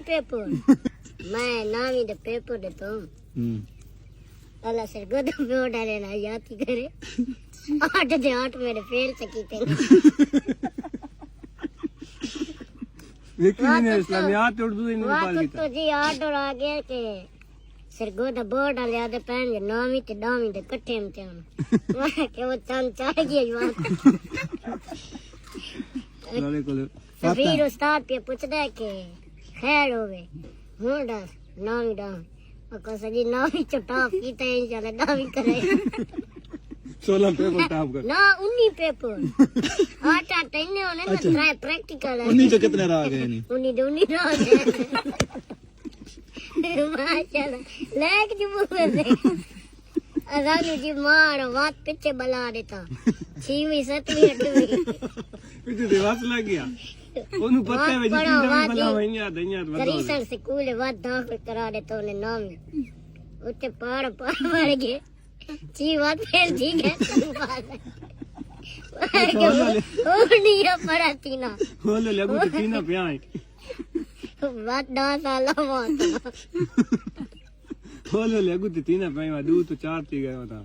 paper मैं नामी दे paper दे तो अल्लाह सर गोद में डाले ना याद ही करे 8 दे 8 मेरे फेल सकी थे लेकिन ने इस्लामियात उर्दू इन नेपाल की तो जी ऑर्डर आ गया के सर गोद बोर्ड डाले आदे पहन जे नामी ते दामी दे इकट्ठे में थे मैं के वो चंद चाह गया बात सारे को फिर उस्ताद पे पूछदा के खैर होवे हूं दस नामी दा को सजी नामी चटाप की ते चले नामी करे 16 पेपर टॉप कर ना 19 पेपर आटा तन्ने होने ना ट्राई प्रैक्टिकल है 19 से कितने रह गए नहीं 19 रह गए माशाल्लाह लेक जी बोले रानू जी मार बात पीछे बला देता 6वीं 7वीं 8वीं पीछे देवास लग गया ओनु पता है जी तीन बला वहिया दइया करीसन स्कूल वाद दाखिल करा दे तो ने नाम उते पहाड़ मार गए जी बात फिर ठीक है ओनिया पड़ती ना बोले लगू तो तीना पे आए बात 10 साल हुआ बोले लगू तो तीना पे दू तो 4 थी गए था